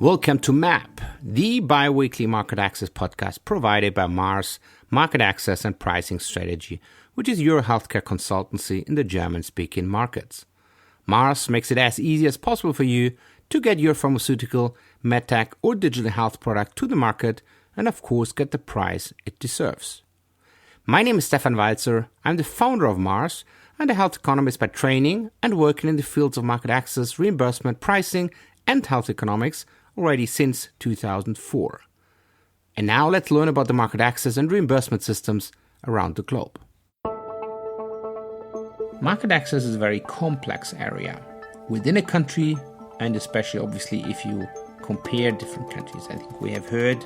Welcome to MAP, the bi-weekly market access podcast provided by Mars Market Access and Pricing Strategy, which is your healthcare consultancy in the German-speaking markets. Mars makes it as easy as possible for you to get your pharmaceutical, medtech, or digital health product to the market and, of course, get the price it deserves. My name is Stefan Walzer. I'm the founder of Mars and a health economist by training and working in the fields of market access, reimbursement, pricing, and health economics already since 2004. And now let's learn about the market access and reimbursement systems around the globe. Market access is a very complex area within a country, and especially obviously if you compare different countries. I think we have heard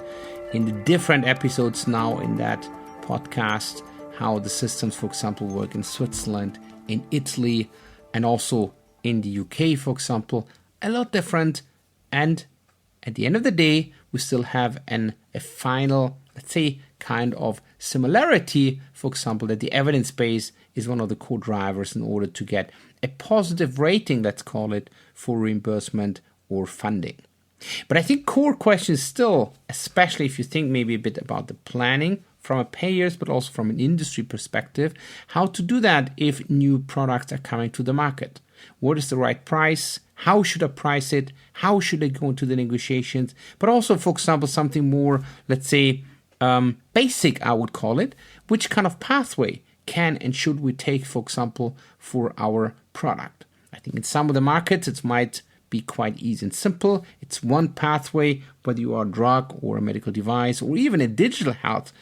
in the different episodes now in that podcast how the systems, for example, work in Switzerland, in Italy, and also in the UK, for example, a lot different. And at the end of the day, we still have a final, let's say, kind of similarity, for example, that the evidence base is one of the core drivers in order to get a positive rating, let's call it, for reimbursement or funding. But I think core question is still, especially if you think maybe a bit about the planning from a payer's, but also from an industry perspective, how to do that if new products are coming to the market. What is the right price? How should I price it? How should I go into the negotiations? But also, for example, something more, let's say, basic, I would call it. Which kind of pathway can and should we take, for example, for our product? I think in some of the markets, it might be quite easy and simple. It's one pathway, whether you are a drug or a medical device or even a digital health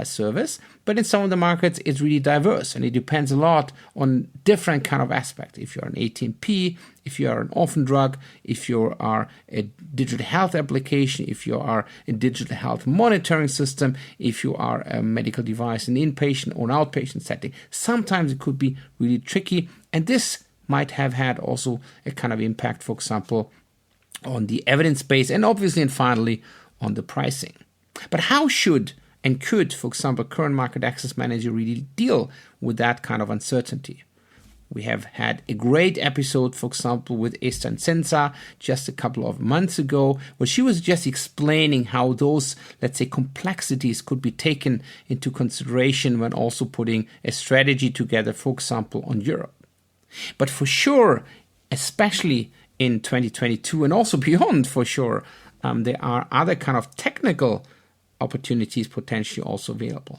service. But in some of the markets, it's really diverse and it depends a lot on different kind of aspects. If you're an ATMP, if you are an orphan drug, if you are a digital health application, if you are a digital health monitoring system, if you are a medical device in inpatient or an outpatient setting, sometimes it could be really tricky. And this might have had also a kind of impact, for example, on the evidence base and obviously and finally on the pricing. But how should and could, for example, current market access manager really deal with that kind of uncertainty? We have had a great episode, for example, with Esther Sensa just a couple of months ago, where she was just explaining how those, let's say, complexities could be taken into consideration when also putting a strategy together, for example, on Europe. But for sure, especially in 2022 and also beyond, for sure, there are other kind of technical opportunities potentially also available.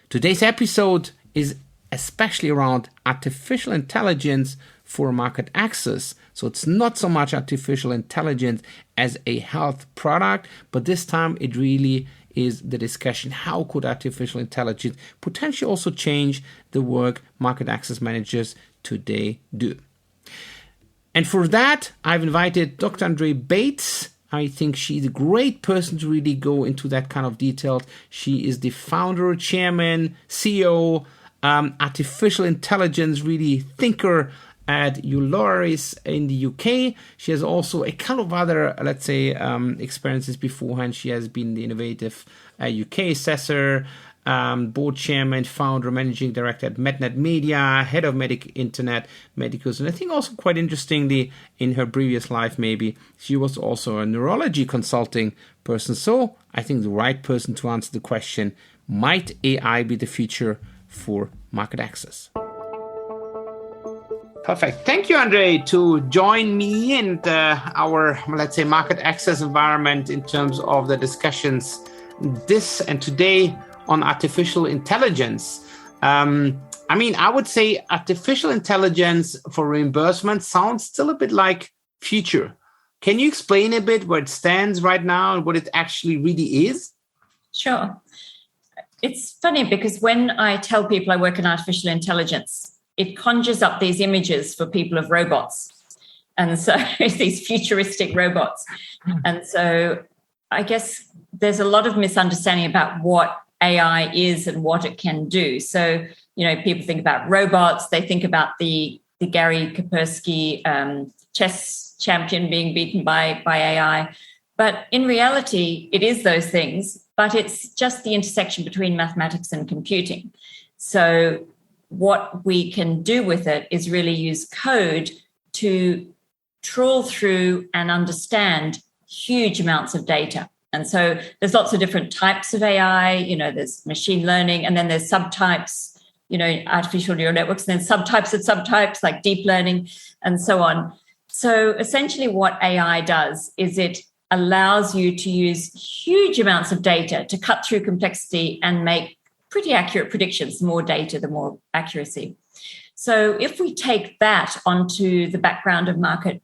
Today's episode is especially around artificial intelligence for market access. So it's not so much artificial intelligence as a health product, but this time it really is the discussion, how could artificial intelligence potentially also change the work market access managers today do? And for that, I've invited Dr. Andree Bates. I think she's a great person to really go into that kind of detail. She is the founder, chairman, CEO, artificial intelligence really thinker at Eularis in the UK. She has also a couple of other, let's say, experiences beforehand. She has been the innovative UK assessor, board chairman, founder, managing director at MedNet Media, head of Internet Medicus. And I think also quite interestingly, in her previous life, maybe, she was also a neurology consulting person. So I think the right person to answer the question, might AI be the future for market access? Perfect. Thank you, Andree, to join me in our, let's say, market access environment in terms of the discussions this and today on artificial intelligence. I would say artificial intelligence for reimbursement sounds still a bit like future. Can you explain a bit where it stands right now and what it actually really is? Sure. It's funny because when I tell people I work in artificial intelligence, it conjures up these images for people of robots. And so these futuristic robots. And so I guess there's a lot of misunderstanding about what AI is and what it can do. So, people think about robots, they think about the Gary Kaspersky chess champion being beaten by AI. But in reality, it is those things, but it's just the intersection between mathematics and computing. So what we can do with it is really use code to trawl through and understand huge amounts of data. And so there's lots of different types of AI, there's machine learning, and then there's subtypes, artificial neural networks, and then subtypes of subtypes like deep learning and so on. So essentially what AI does is it allows you to use huge amounts of data to cut through complexity and make pretty accurate predictions. The more data, the more accuracy. So if we take that onto the background of market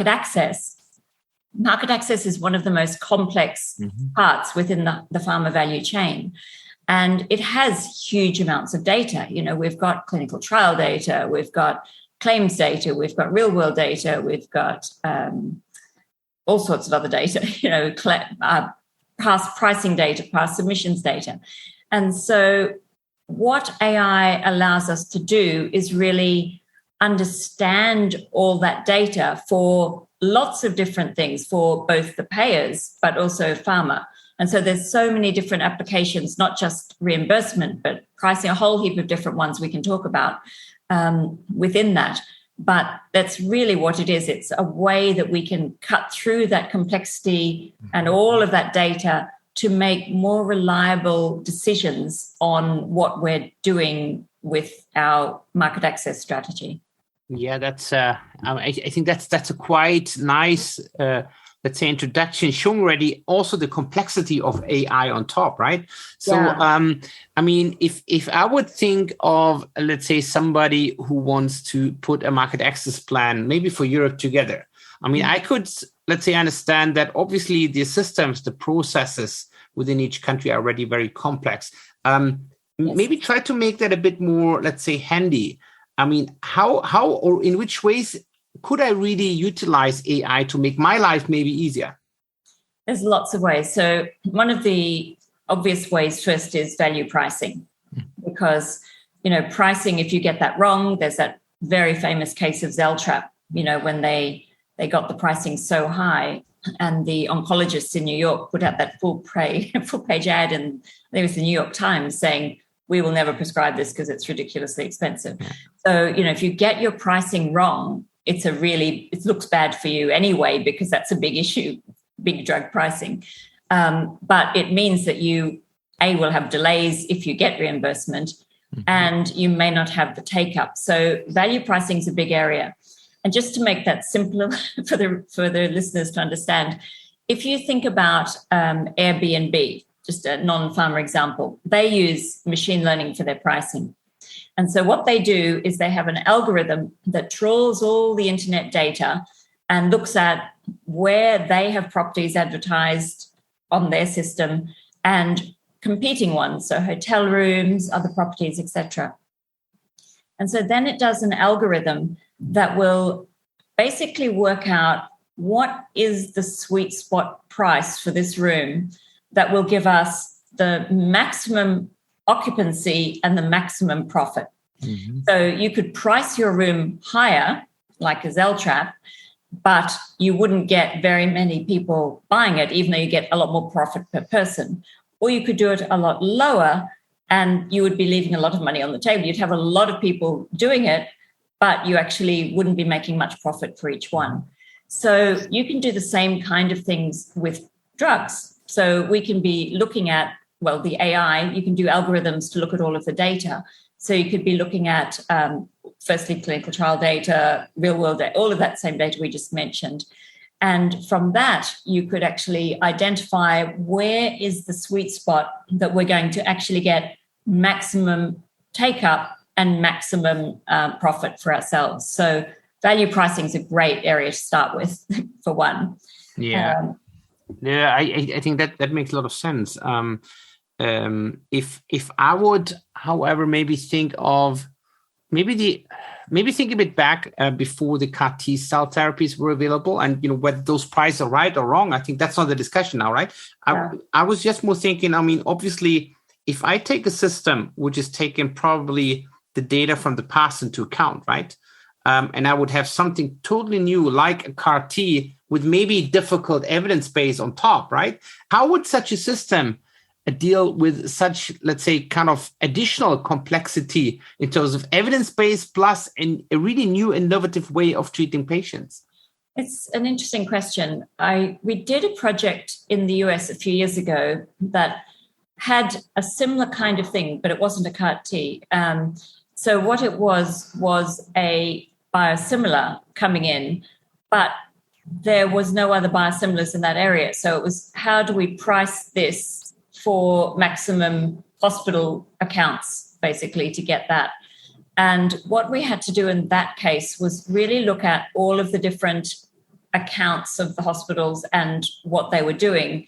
access is one of the most complex parts within the pharma value chain. And it has huge amounts of data. We've got clinical trial data, we've got claims data, we've got real world data, we've got all sorts of other data, past pricing data, past submissions data. And so what AI allows us to do is really understand all that data for lots of different things for both the payers, but also pharma. And so there's so many different applications, not just reimbursement, but pricing, a whole heap of different ones we can talk about within that. But that's really what it is. It's a way that we can cut through that complexity and all of that data to make more reliable decisions on what we're doing with our market access strategy. Yeah, that's. I think that's a quite nice, let's say, introduction, showing already also the complexity of AI on top, right? So, yeah. If I would think of, let's say, somebody who wants to put a market access plan, maybe for Europe together. I could, let's say, understand that obviously the systems, the processes within each country are already very complex. Yes. Maybe try to make that a bit more, let's say, handy. How or in which ways could I really utilize AI to make my life maybe easier? There's lots of ways. So one of the obvious ways first is value pricing, because, pricing, if you get that wrong, there's that very famous case of Zeltrap, when they got the pricing so high and the oncologists in New York put out that full page ad, and there was the New York Times saying, we will never prescribe this because it's ridiculously expensive. So, if you get your pricing wrong, it looks bad for you anyway, because that's a big issue, big drug pricing. But it means that you, will have delays if you get reimbursement, and you may not have the take up. So value pricing is a big area. And just to make that simpler for the listeners to understand, if you think about Airbnb, just a non-pharma example, they use machine learning for their pricing. And so what they do is they have an algorithm that trawls all the internet data and looks at where they have properties advertised on their system and competing ones, so hotel rooms, other properties, etc. And so then it does an algorithm that will basically work out what is the sweet spot price for this room that will give us the maximum occupancy and the maximum profit. Mm-hmm. So you could price your room higher, like a Zeltrap, but you wouldn't get very many people buying it, even though you get a lot more profit per person. Or you could do it a lot lower, and you would be leaving a lot of money on the table. You'd have a lot of people doing it, but you actually wouldn't be making much profit for each one. So you can do the same kind of things with drugs. So we can be looking at, the AI, you can do algorithms to look at all of the data. So you could be looking at, firstly, clinical trial data, real world data, all of that same data we just mentioned. And from that, you could actually identify where is the sweet spot that we're going to actually get maximum take up and maximum profit for ourselves. So value pricing is a great area to start with, for one. Yeah. I think that makes a lot of sense. If I would, however, maybe think of maybe think a bit back before the CAR T cell therapies were available, and whether those prices are right or wrong. I think that's not the discussion now, right? Yeah. I was just more thinking. Obviously, if I take a system which is taking probably the data from the past into account, right? And I would have something totally new, like a CAR T with maybe difficult evidence base on top, right? How would such a system deal with such, let's say, kind of additional complexity in terms of evidence base plus a really new innovative way of treating patients? It's an interesting question. We did a project in the US a few years ago that had a similar kind of thing, but it wasn't a CAR T. So what it was a biosimilar coming in, but there was no other biosimilars in that area. So it was, how do we price this for maximum hospital accounts, basically, to get that? And what we had to do in that case was really look at all of the different accounts of the hospitals and what they were doing.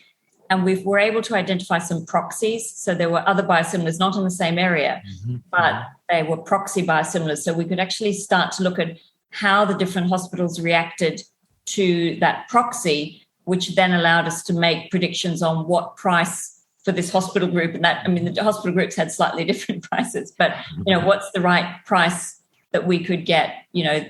And we were able to identify some proxies. So there were other biosimilars, not in the same area, but they were proxy biosimilars. So we could actually start to look at how the different hospitals reacted to that proxy, which then allowed us to make predictions on what price for this hospital group. And that, I mean, the hospital groups had slightly different prices, but, what's the right price that we could get,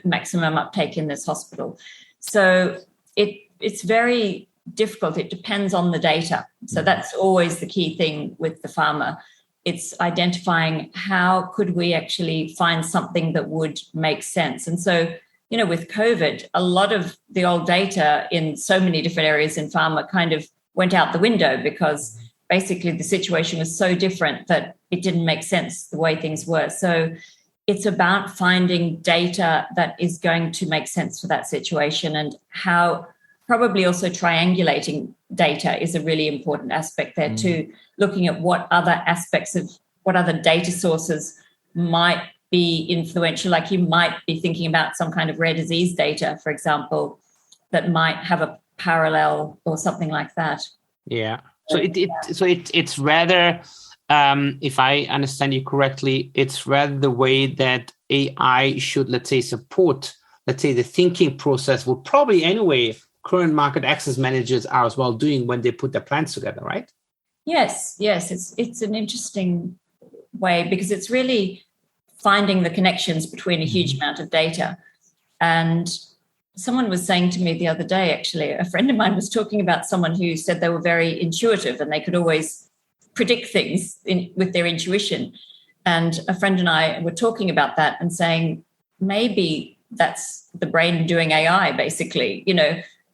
maximum uptake in this hospital. So it's very difficult. It depends on the data. So that's always the key thing with the pharma. It's identifying how could we actually find something that would make sense. And so, with COVID, a lot of the old data in so many different areas in pharma kind of went out the window because basically the situation was so different that it didn't make sense the way things were. So it's about finding data that is going to make sense for that situation, and how probably also triangulating data is a really important aspect there too, looking at what other aspects of what other data sources might be influential. Like you might be thinking about some kind of rare disease data, for example, that might have a parallel or something like that. Yeah. So it's rather, if I understand you correctly, it's rather the way that AI should, let's say, support, let's say, the thinking process will probably anyway current market access managers are as well doing when they put their plans together, right? Yes. It's an interesting way because it's really finding the connections between a huge amount of data. And someone was saying to me the other day, actually, a friend of mine was talking about someone who said they were very intuitive and they could always predict things with their intuition. And a friend and I were talking about that and saying, maybe that's the brain doing AI, basically,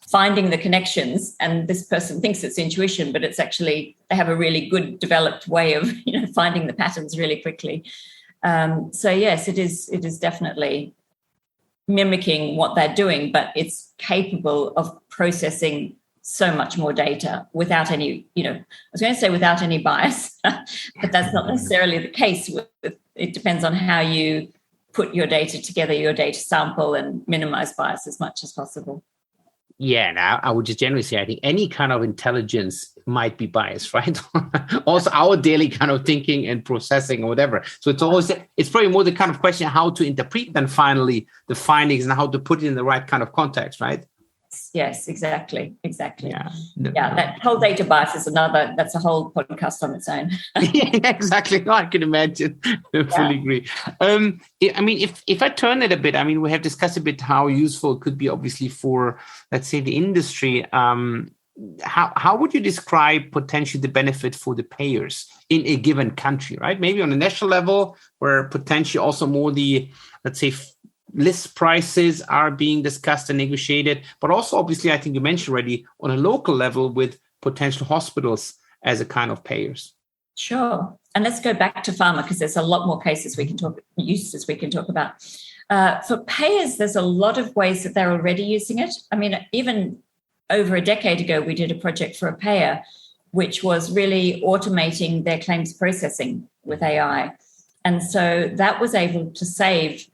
finding the connections. And this person thinks it's intuition, but it's actually, they have a really good developed way of, finding the patterns really quickly. So yes, it is definitely mimicking what they're doing, but it's capable of processing so much more data without any, I was going to say without any bias, but that's not necessarily the case. It depends on how you put your data together, your data sample, and minimize bias as much as possible. Yeah, now I would just generally say I think any kind of intelligence might be biased, right? Also our daily kind of thinking and processing or whatever. So it's probably more the kind of question how to interpret then finally the findings and how to put it in the right kind of context, right? Yes, exactly. Yeah, That whole data bias is that's a whole podcast on its own. Yeah, exactly. No, I can imagine. I fully agree. I mean, if I turn it a bit, I mean, we have discussed a bit how useful it could be, obviously, for, let's say, the industry. How would you describe potentially the benefit for the payers in a given country, right? Maybe on a national level, where potentially also more the, let's say, list prices are being discussed and negotiated, but also obviously, I think you mentioned already, on a local level with potential hospitals as a kind of payers. Sure. And let's go back to pharma because there's a lot more cases uses we can talk about. For payers, there's a lot of ways that they're already using it. I mean, even over a decade ago, we did a project for a payer, which was really automating their claims processing with AI. And so that was able to save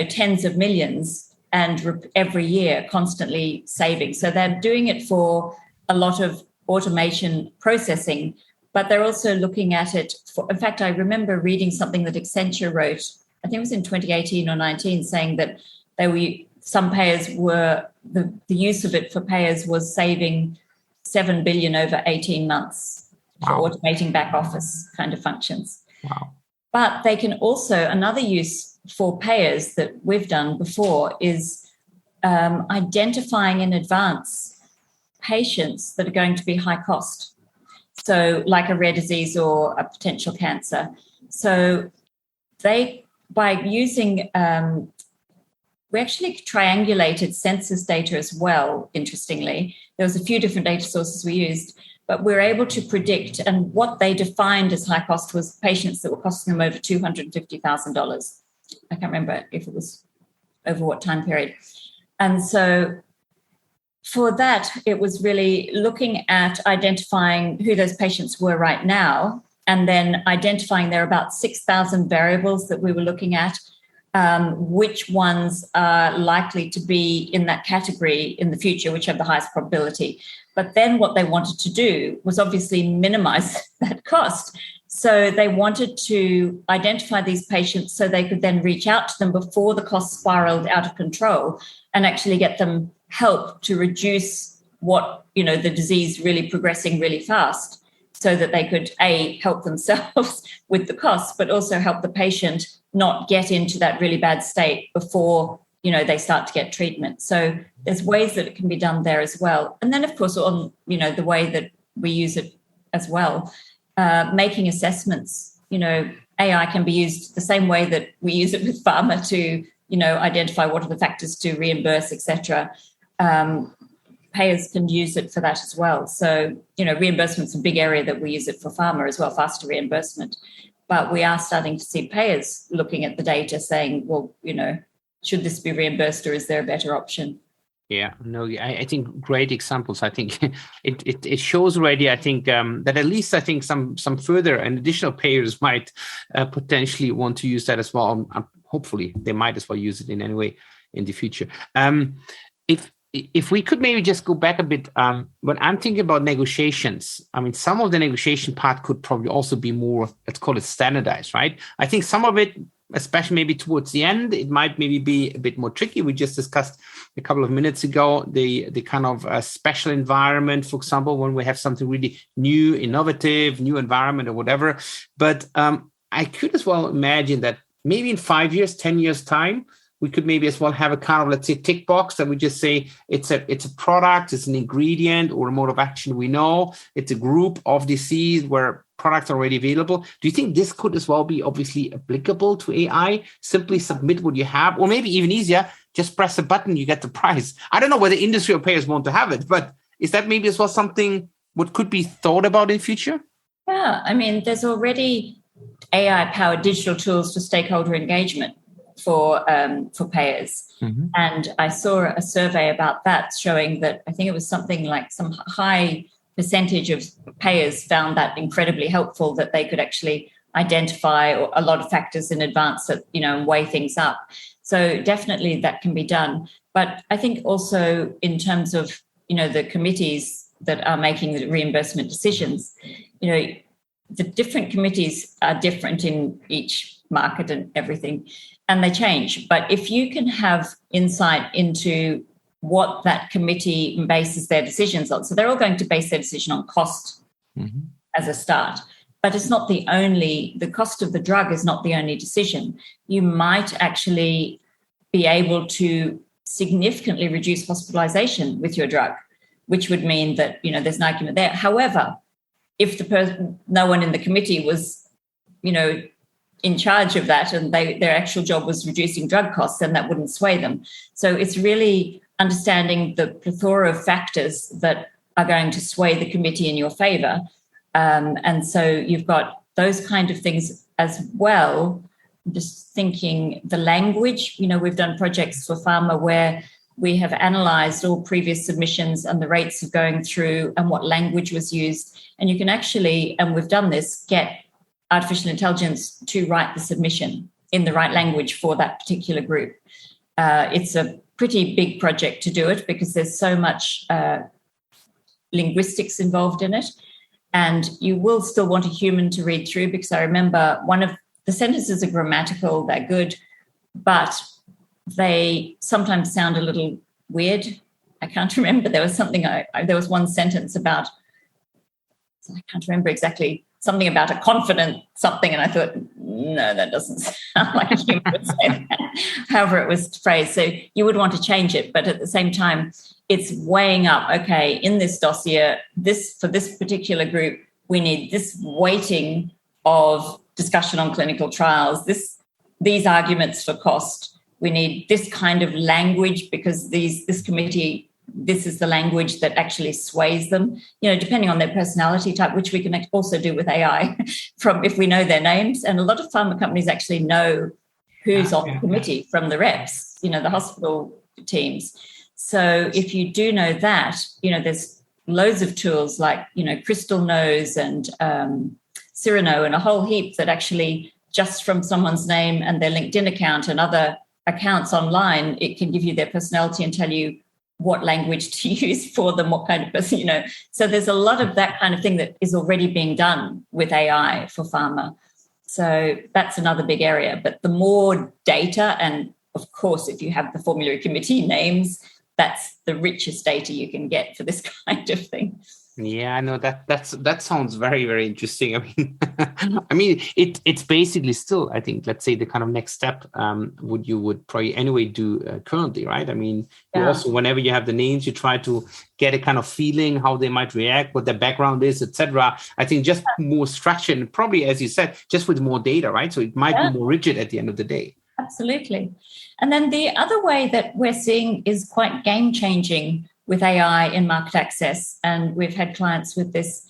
tens of millions and every year constantly saving. So they're doing it for a lot of automation processing, but they're also looking at it for, in fact, I remember reading something that Accenture wrote, I think it was in 2018 or 19, saying that some payers were, the use of it for payers was saving 7 billion over 18 months for automating back office kind of functions. Wow. But they can also, another use for payers that we've done before is identifying in advance patients that are going to be high cost. So like a rare disease or a potential cancer. So by using we actually triangulated census data as well, interestingly. There was a few different data sources we used, but we were able to predict, and what they defined as high cost was patients that were costing them over $250,000. I can't remember if it was over what time period. And so for that, it was really looking at identifying who those patients were right now, and then identifying there are about 6,000 variables that we were looking at, which ones are likely to be in that category in the future, which have the highest probability. But then what they wanted to do was obviously minimize that cost. So they wanted to identify these patients so they could then reach out to them before the cost spiraled out of control and actually get them help to reduce the disease really progressing really fast, so that they could help themselves with the costs, but also help the patient not get into that really bad state before they start to get treatment. So there's ways that it can be done there as well. And then, of course, on the way that we use it as well, making assessments. AI can be used the same way that we use it with pharma to identify what are the factors to reimburse, etc. Payers can use it for that as well. So reimbursement's a big area that we use it for pharma as well, faster reimbursement. But we are starting to see payers looking at the data saying, well, should this be reimbursed or is there a better option? Yeah, no, I think great examples. I think it shows already, I think, that at least I think some further and additional payers might potentially want to use that as well. Hopefully, they might as well use it in any way in the future. If we could maybe just go back a bit, when I'm thinking about negotiations, I mean, some of the negotiation part could probably also be more, let's call it standardized, right? I think some of it, especially maybe towards the end, it might maybe be a bit more tricky. We just discussed a couple of minutes ago the kind of special environment, for example, when we have something really new, innovative, new environment or whatever. But I could as well imagine that maybe in 5 years, 10 years time, we could maybe as well have a kind of, let's say, tick box that we just say it's a product, it's an ingredient or a mode of action we know, it's a group of disease where products are already available. Do you think this could as well be obviously applicable to AI? Simply submit what you have, or maybe even easier, just press a button, you get the price. I don't know whether industry or payers want to have it, but is that maybe as well something what could be thought about in future? Yeah, I mean, there's already AI-powered digital tools for stakeholder engagement for payers. Mm-hmm. And I saw a survey about that showing that I think it was something like some high percentage of payers found that incredibly helpful, that they could actually identify a lot of factors in advance that, and weigh things up. So definitely that can be done. But I think also in terms of, the committees that are making the reimbursement decisions, the different committees are different in each market and everything, and they change. But if you can have insight into what that committee bases their decisions on, so they're all going to base their decision on cost as a start, but it's not the cost of the drug is not the only decision. You might actually be able to significantly reduce hospitalization with your drug, which would mean that, there's an argument there. However, if no one in the committee was, in charge of that and their actual job was reducing drug costs, then that wouldn't sway them. So it's really understanding the plethora of factors that are going to sway the committee in your favor. And so you've got those kind of things as well. I'm just thinking the language, we've done projects for pharma where we have analyzed all previous submissions and the rates of going through and what language was used. And you can actually, and we've done this, get artificial intelligence to write the submission in the right language for that particular group. It's a pretty big project to do it because there's so much linguistics involved in it. And you will still want a human to read through, because I remember one of the sentences are grammatical, they're good, but they sometimes sound a little weird. I can't remember. There was something, there was one sentence about, I can't remember exactly, something about a confident something. And I thought, no, that doesn't sound like a human would say that. However it was phrased. So you would want to change it. But at the same time, it's weighing up, okay, in this dossier, for this particular group, we need this weighting of discussion on clinical trials, these arguments for cost, we need this kind of language because this committee, this is the language that actually sways them, depending on their personality type, which we can also do with AI from if we know their names. And a lot of pharma companies actually know who's on the committee from the reps, the hospital teams. So if you do know that, there's loads of tools like, Crystal Knows and Cyrano and a whole heap that actually just from someone's name and their LinkedIn account and other accounts online, it can give you their personality and tell you what language to use for them, what kind of person, So there's a lot of that kind of thing that is already being done with AI for pharma. So that's another big area. But the more data, and of course, if you have the formulary committee names, that's the richest data you can get for this kind of thing. Yeah, I know that sounds very, very interesting. I mean, it's basically still, I think, let's say the kind of next step you would probably anyway do currently, right? I mean, you also, whenever you have the names, you try to get a kind of feeling how they might react, what their background is, etc. I think just more structure and probably, as you said, just with more data, right? So it might be more rigid at the end of the day. Absolutely. And then the other way that we're seeing is quite game-changing with AI in market access, and we've had clients with this,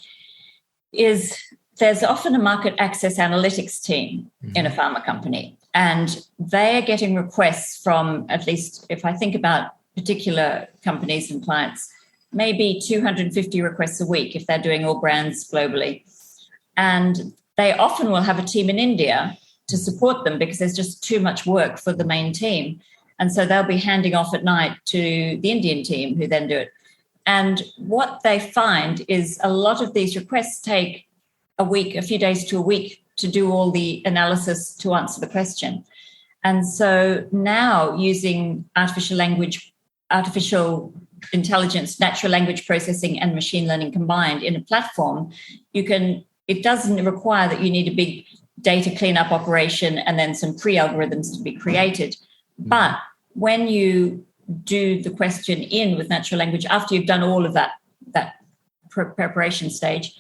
is there's often a market access analytics team in a pharma company, and they're getting requests from, at least if I think about particular companies and clients, maybe 250 requests a week if they're doing all brands globally. And they often will have a team in India to support them because there's just too much work for the main team. And so they'll be handing off at night to the Indian team who then do it. And what they find is a lot of these requests take a week, a few days to a week to do all the analysis to answer the question. And so now using artificial intelligence, natural language processing and machine learning combined in a platform, it doesn't require that you need a big data cleanup operation and then some pre-algorithms to be created. But when you do the question in with natural language, after you've done all of that preparation stage,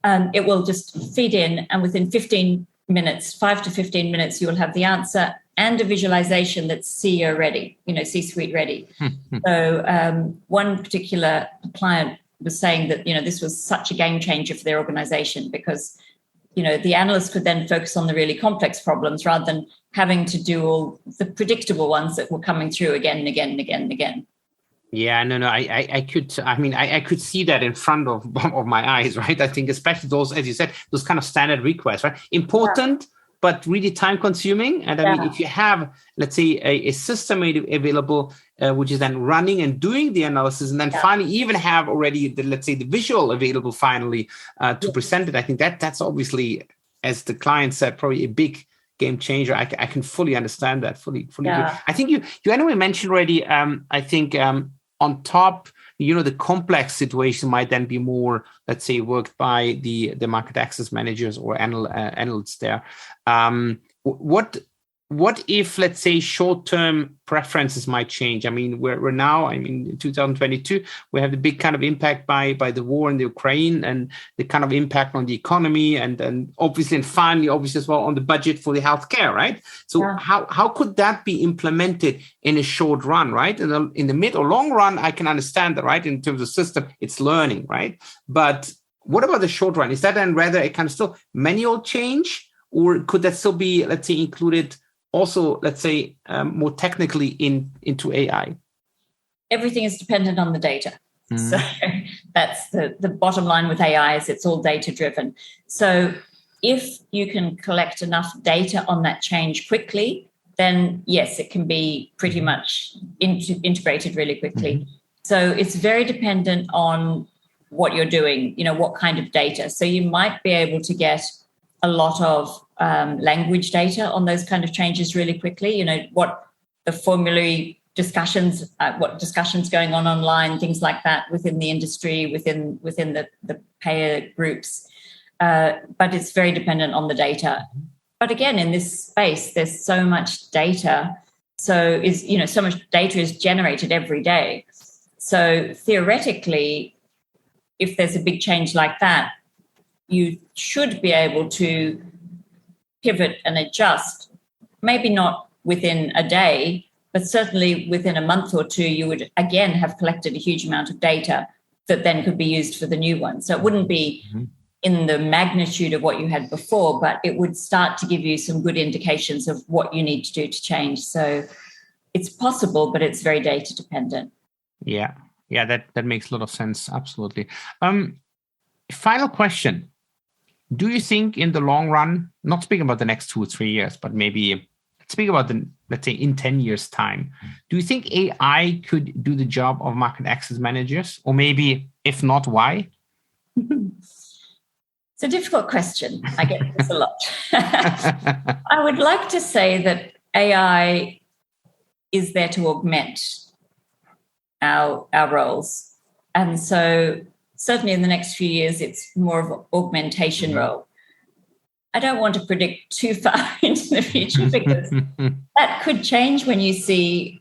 it will just feed in, and within 15 minutes, 5 to 15 minutes, you will have the answer and a visualization that's CEO ready, C-suite ready. So one particular client was saying that, this was such a game changer for their organization because the analysts could then focus on the really complex problems rather than having to do all the predictable ones that were coming through again and again and again and again. Yeah, no, I could see that in front of my eyes, right? I think especially those, as you said, those kind of standard requests, right? Important, but really time consuming. And I mean, if you have, let's say, a system available, which is then running and doing the analysis, and then finally even have already the visual available finally to present it, I think that's obviously, as the client said, probably a big game changer. I can fully understand that. Fully. I think you anyway mentioned already. I think on top, the complex situation might then be more, let's say, worked by the market access managers or analysts there. What if, let's say, short-term preferences might change? I mean, we're now, in 2022, we have the big kind of impact by the war in the Ukraine and the kind of impact on the economy and obviously, and finally, obviously as well on the budget for the healthcare, right? So how could that be implemented in a short run, right? In the mid or long run, I can understand that, right? In terms of system, it's learning, right? But what about the short run? Is that then rather a kind of still manual change, or could that still be, let's say, included also, let's say, more technically into AI? Everything is dependent on the data. So that's the bottom line with AI is it's all data driven. So if you can collect enough data on that change quickly, then yes, it can be pretty much integrated really quickly. So it's very dependent on what you're doing, what kind of data. So you might be able to get a lot of language data on those kind of changes really quickly, what the formulary discussions, what discussions going on online, things like that within the industry, within the payer groups. But it's very dependent on the data. But again, in this space, there's so much data. So so much data is generated every day. So theoretically, if there's a big change like that, you should be able to pivot and adjust, maybe not within a day, but certainly within a month or two, you would again have collected a huge amount of data that then could be used for the new one. So it wouldn't be in the magnitude of what you had before, but it would start to give you some good indications of what you need to do to change. So it's possible, but it's very data dependent. Yeah, that makes a lot of sense. Absolutely. Final question. Do you think in the long run, not speaking about the next 2 or 3 years, but maybe speak about let's say in 10 years time, do you think AI could do the job of market access managers? Or maybe if not, why? It's a difficult question. I get this a lot. I would like to say that AI is there to augment our roles. And so certainly in the next few years, it's more of an augmentation role. I don't want to predict too far into the future because that could change when you see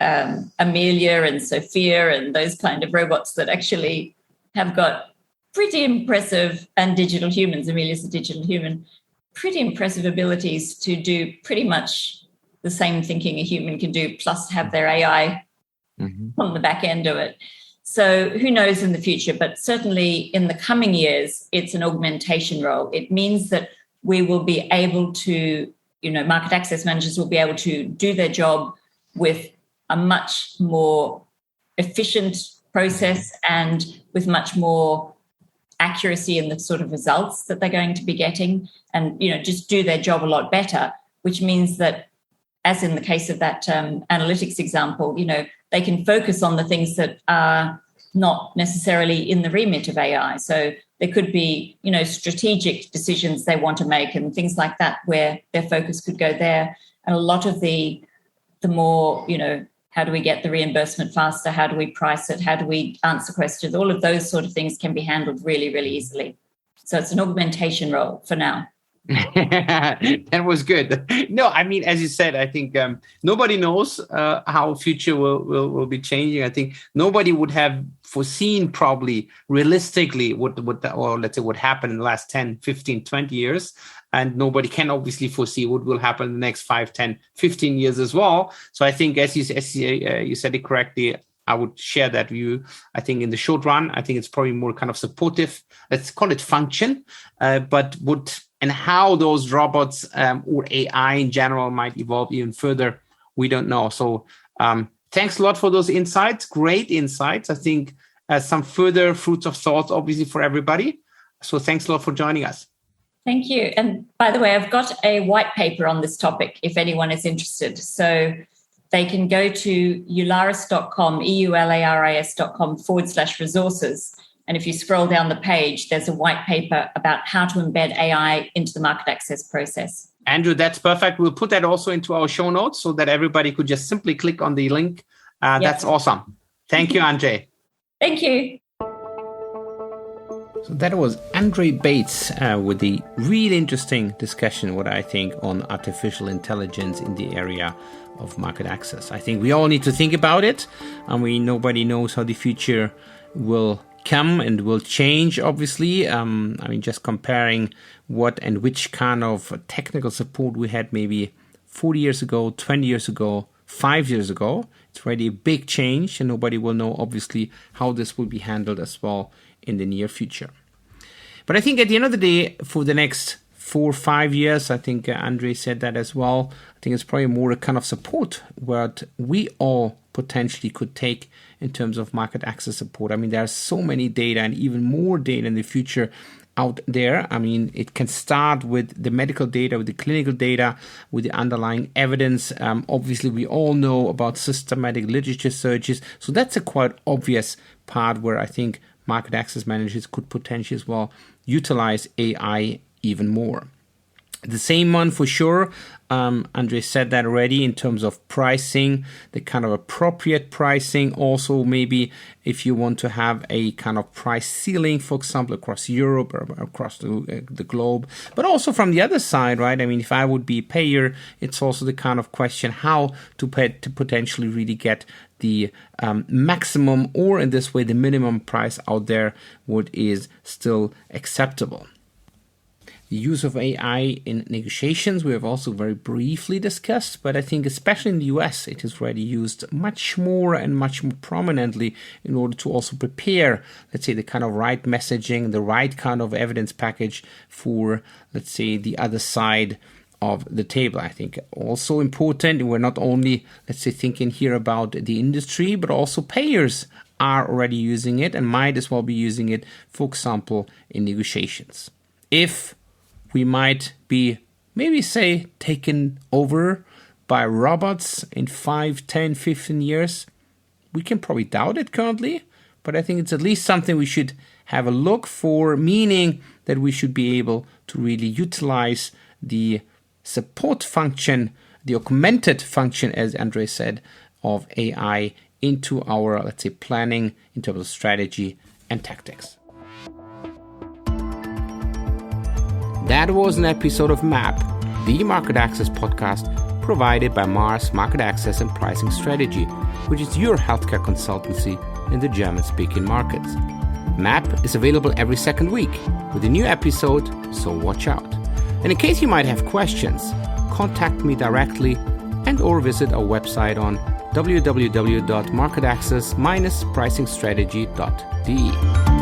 Amelia and Sophia and those kind of robots that actually have got pretty impressive, and digital humans, Amelia's a digital human, pretty impressive abilities to do pretty much the same thinking a human can do, plus have their AI on the back end of it. So who knows in the future, but certainly in the coming years, it's an augmentation role. It means that we will be able to, market access managers will be able to do their job with a much more efficient process and with much more accuracy in the sort of results that they're going to be getting, and, just do their job a lot better, which means that, as in the case of that analytics example, they can focus on the things that are not necessarily in the remit of AI. So there could be, strategic decisions they want to make and things like that where their focus could go there. And a lot of the more, how do we get the reimbursement faster? How do we price it? How do we answer questions? All of those sort of things can be handled really, really easily. So it's an augmentation role for now. That was good. No, I mean, as you said, I think nobody knows how future will be changing. I think nobody would have foreseen probably realistically what happened in the last 10, 15, 20 years. And nobody can obviously foresee what will happen in the next 5, 10, 15 years as well. So I think as you said it correctly, I would share that view. I think in the short run, I think it's probably more kind of supportive, let's call it function, but and how those robots or AI in general might evolve even further, we don't know. So thanks a lot for those insights. Great insights. I think some further fruits of thought, obviously, for everybody. So thanks a lot for joining us. Thank you. And by the way, I've got a white paper on this topic if anyone is interested. So they can go to eularis.com, eularis.com/resources. And if you scroll down the page, there's a white paper about how to embed AI into the market access process. Andrew, that's perfect. We'll put that also into our show notes so that everybody could just simply click on the link. Yes. That's awesome. Thank you, Andree. Thank you. So that was Andree Bates with the really interesting discussion, what I think, on artificial intelligence in the area of market access. I think we all need to think about it. Nobody knows how the future will come and will change, obviously. Just comparing what and which kind of technical support we had maybe 40 years ago, 20 years ago, 5 years ago. It's already a big change, and nobody will know, obviously, how this will be handled as well in the near future. But I think at the end of the day, for the next 4 or 5 years, I think Andree said that as well, I think it's probably more a kind of support what we all potentially could take in terms of market access support. I mean, there are so many data and even more data in the future out there. I mean, it can start with the medical data, with the clinical data, with the underlying evidence. Obviously, we all know about systematic literature searches. So that's a quite obvious part where I think market access managers could potentially as well utilize AI even more. The same one for sure. Andree said that already in terms of pricing, the kind of appropriate pricing. Also, maybe if you want to have a kind of price ceiling, for example, across Europe or across the globe. But also from the other side, right? I mean, if I would be a payer, it's also the kind of question how to potentially really get the maximum, or in this way, the minimum price out there, what is still acceptable. The use of AI in negotiations we have also very briefly discussed, but I think especially in the US it is already used much more and much more prominently in order to also prepare, let's say, the kind of right messaging, the right kind of evidence package for, let's say, the other side of the table. I think also important, we're not only, let's say, thinking here about the industry, but also payers are already using it and might as well be using it, for example, in negotiations. If we might be, maybe say, taken over by robots in 5, 10, 15 years. We can probably doubt it currently, but I think it's at least something we should have a look for, meaning that we should be able to really utilize the support function, the augmented function, as Andree said, of AI into our, let's say, planning in terms of strategy and tactics. That was an episode of MAP, the Market Access podcast provided by Mars Market Access and Pricing Strategy, which is your healthcare consultancy in the German-speaking markets. MAP is available every second week with a new episode, so watch out. And in case you might have questions, contact me directly and or visit our website on www.marketaccess-pricingstrategy.de.